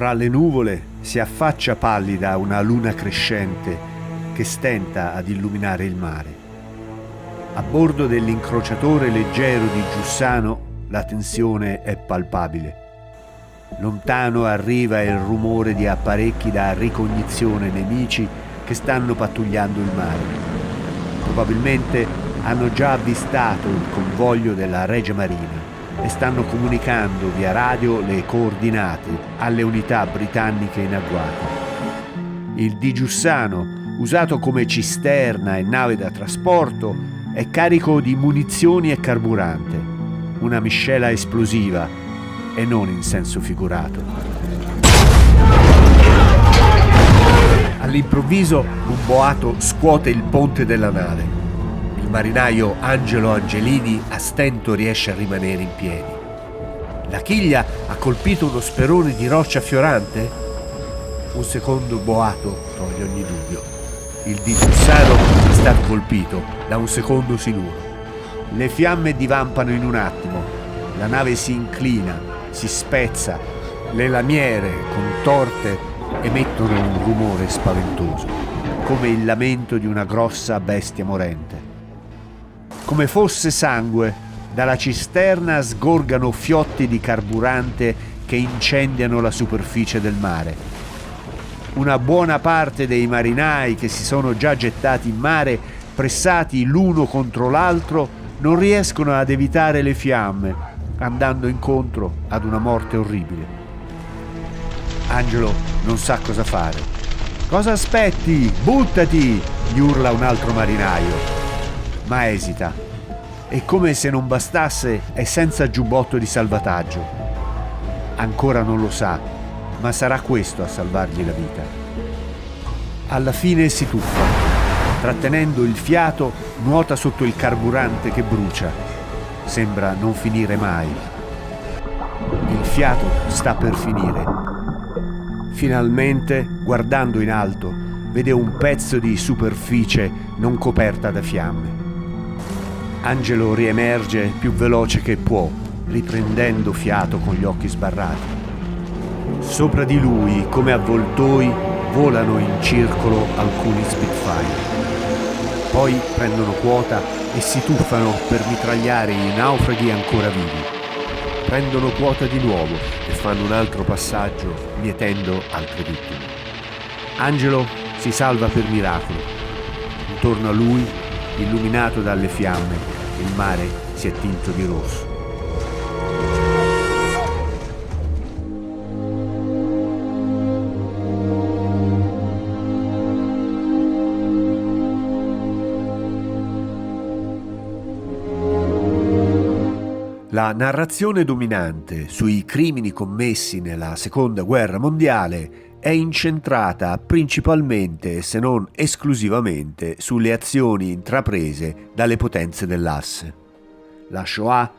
Fra le nuvole si affaccia pallida una luna crescente che stenta ad illuminare il mare. A bordo dell'incrociatore leggero di Giussano la tensione è palpabile. Lontano arriva il rumore di apparecchi da ricognizione nemici che stanno pattugliando il mare. Probabilmente hanno già avvistato il convoglio della Regia Marina e stanno comunicando via radio le coordinate alle unità britanniche in agguato. Il Di Giussano, usato come cisterna e nave da trasporto, è carico di munizioni e carburante, una miscela esplosiva e non in senso figurato. All'improvviso un boato scuote il ponte della nave. Il marinaio Angelo Angelini a stento riesce a rimanere in piedi. La chiglia ha colpito uno sperone di roccia fiorante? Un secondo boato toglie ogni dubbio. Il Di Giussano è stato colpito da un secondo siluro. Le fiamme divampano in un attimo. La nave si inclina, si spezza. Le lamiere, contorte, emettono un rumore spaventoso, come il lamento di una grossa bestia morente. Come fosse sangue, dalla cisterna sgorgano fiotti di carburante che incendiano la superficie del mare. Una buona parte dei marinai che si sono già gettati in mare, pressati l'uno contro l'altro, non riescono ad evitare le fiamme, andando incontro ad una morte orribile. Angelo non sa cosa fare. «Cosa aspetti? Buttati!» gli urla un altro marinaio. Ma esita e, come se non bastasse, è senza giubbotto di salvataggio. Ancora non lo sa, ma sarà questo a salvargli la vita. Alla fine si tuffa. Trattenendo il fiato, nuota sotto il carburante che brucia. Sembra non finire mai. Il fiato sta per finire. Finalmente, guardando in alto, vede un pezzo di superficie non coperta da fiamme. Angelo riemerge più veloce che può, riprendendo fiato con gli occhi sbarrati. Sopra di lui, come avvoltoi, volano in circolo alcuni Spitfire. Poi prendono quota e si tuffano per mitragliare i naufraghi ancora vivi. Prendono quota di nuovo e fanno un altro passaggio, mietendo altre vittime. Angelo si salva per miracolo. Intorno a lui, illuminato dalle fiamme, il mare si è tinto di rosso. La narrazione dominante sui crimini commessi nella Seconda Guerra Mondiale è incentrata principalmente, se non esclusivamente, sulle azioni intraprese dalle potenze dell'asse. La Shoah,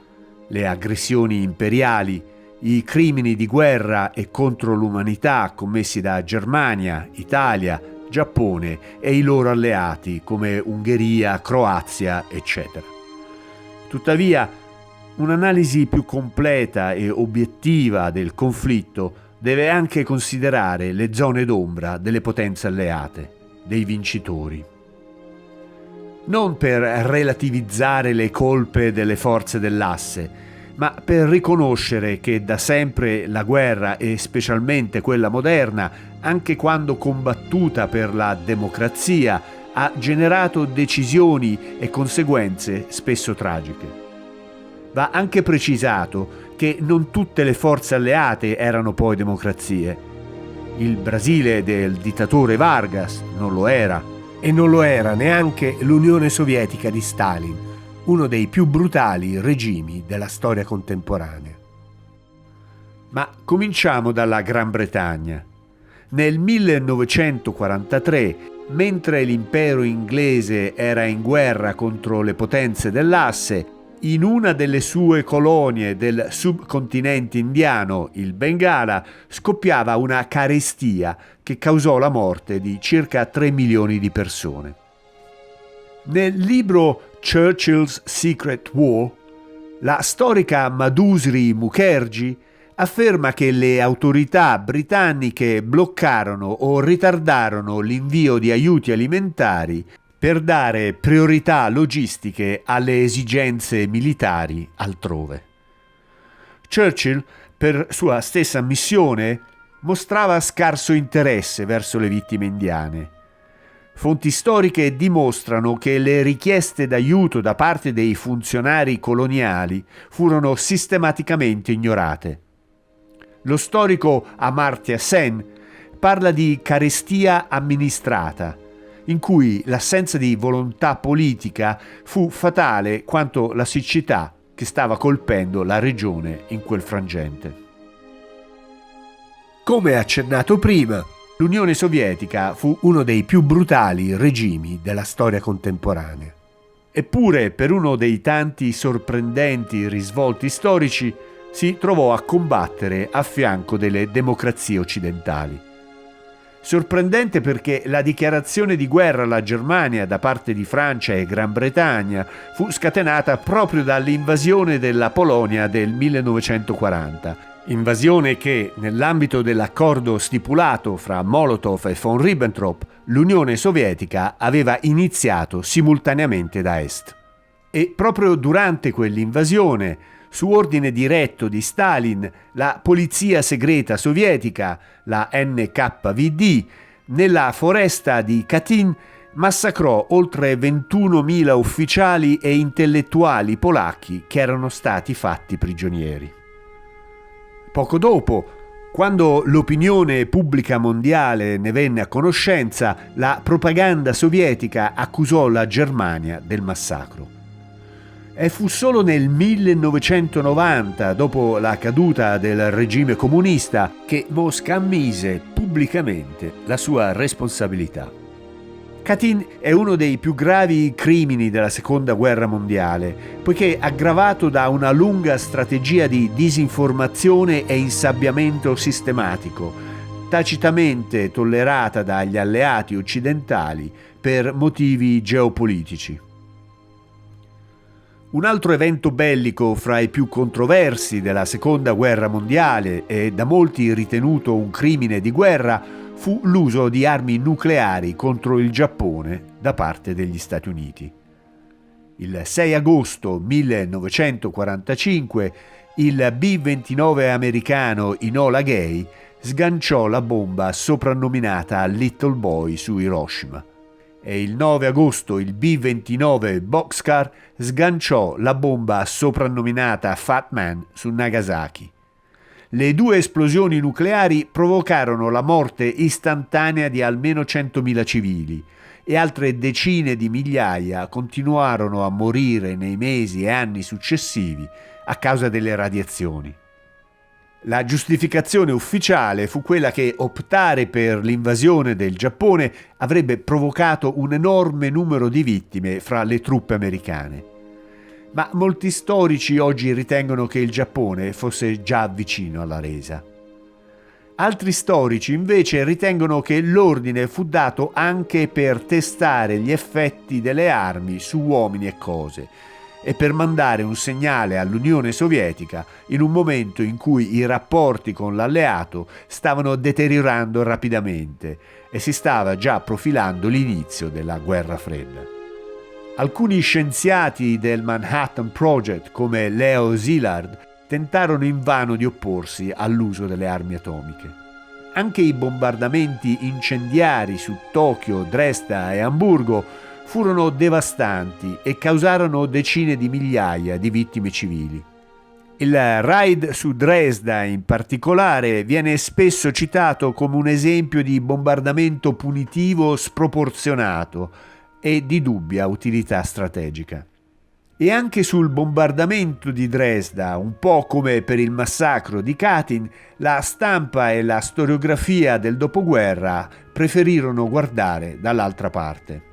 le aggressioni imperiali, i crimini di guerra e contro l'umanità commessi da Germania, Italia, Giappone e i loro alleati come Ungheria, Croazia, eccetera. Tuttavia, un'analisi più completa e obiettiva del conflitto deve anche considerare le zone d'ombra delle potenze alleate, dei vincitori. Non per relativizzare le colpe delle forze dell'asse, ma per riconoscere che da sempre la guerra, e specialmente quella moderna, anche quando combattuta per la democrazia, ha generato decisioni e conseguenze spesso tragiche. Va anche precisato che non tutte le forze alleate erano poi democrazie. Il Brasile del dittatore Vargas non lo era, e non lo era neanche l'Unione Sovietica di Stalin, uno dei più brutali regimi della storia contemporanea. Ma cominciamo dalla Gran Bretagna. Nel 1943, mentre l'impero inglese era in guerra contro le potenze dell'asse, in una delle sue colonie del subcontinente indiano, il Bengala, scoppiava una carestia che causò la morte di circa 3 milioni di persone. Nel libro Churchill's Secret War, la storica Madhusri Mukherjee afferma che le autorità britanniche bloccarono o ritardarono l'invio di aiuti alimentari per dare priorità logistiche alle esigenze militari altrove. Churchill, per sua stessa ammissione, mostrava scarso interesse verso le vittime indiane. Fonti storiche dimostrano che le richieste d'aiuto da parte dei funzionari coloniali furono sistematicamente ignorate. Lo storico Amartya Sen parla di carestia amministrata, in cui l'assenza di volontà politica fu fatale quanto la siccità che stava colpendo la regione in quel frangente. Come accennato prima, l'Unione Sovietica fu uno dei più brutali regimi della storia contemporanea. Eppure, per uno dei tanti sorprendenti risvolti storici, si trovò a combattere a fianco delle democrazie occidentali. Sorprendente perché la dichiarazione di guerra alla Germania da parte di Francia e Gran Bretagna fu scatenata proprio dall'invasione della Polonia del 1940. Invasione che, nell'ambito dell'accordo stipulato fra Molotov e von Ribbentrop, l'Unione Sovietica aveva iniziato simultaneamente da est. E proprio durante quell'invasione, su ordine diretto di Stalin, la polizia segreta sovietica, la NKVD, nella foresta di Katyn massacrò oltre 21.000 ufficiali e intellettuali polacchi che erano stati fatti prigionieri. Poco dopo, quando l'opinione pubblica mondiale ne venne a conoscenza, la propaganda sovietica accusò la Germania del massacro. E fu solo nel 1990, dopo la caduta del regime comunista, che Mosca ammise pubblicamente la sua responsabilità. Katyn è uno dei più gravi crimini della Seconda Guerra Mondiale, poiché aggravato da una lunga strategia di disinformazione e insabbiamento sistematico, tacitamente tollerata dagli alleati occidentali per motivi geopolitici. Un altro evento bellico fra i più controversi della Seconda Guerra Mondiale e da molti ritenuto un crimine di guerra fu l'uso di armi nucleari contro il Giappone da parte degli Stati Uniti. Il 6 agosto 1945 il B-29 americano Enola Gay sganciò la bomba soprannominata Little Boy su Hiroshima e il 9 agosto il B-29 Boxcar sganciò la bomba soprannominata Fat Man su Nagasaki. Le due esplosioni nucleari provocarono la morte istantanea di almeno 100.000 civili e altre decine di migliaia continuarono a morire nei mesi e anni successivi a causa delle radiazioni. La giustificazione ufficiale fu quella che optare per l'invasione del Giappone avrebbe provocato un enorme numero di vittime fra le truppe americane. Ma molti storici oggi ritengono che il Giappone fosse già vicino alla resa. Altri storici invece ritengono che l'ordine fu dato anche per testare gli effetti delle armi su uomini e cose e per mandare un segnale all'Unione Sovietica in un momento in cui i rapporti con l'alleato stavano deteriorando rapidamente e si stava già profilando l'inizio della Guerra Fredda. Alcuni scienziati del Manhattan Project, come Leo Szilard, tentarono invano di opporsi all'uso delle armi atomiche. Anche i bombardamenti incendiari su Tokyo, Dresda e Amburgo furono devastanti e causarono decine di migliaia di vittime civili. Il raid su Dresda in particolare viene spesso citato come un esempio di bombardamento punitivo sproporzionato e di dubbia utilità strategica. E anche sul bombardamento di Dresda, un po' come per il massacro di Katyn, la stampa e la storiografia del dopoguerra preferirono guardare dall'altra parte.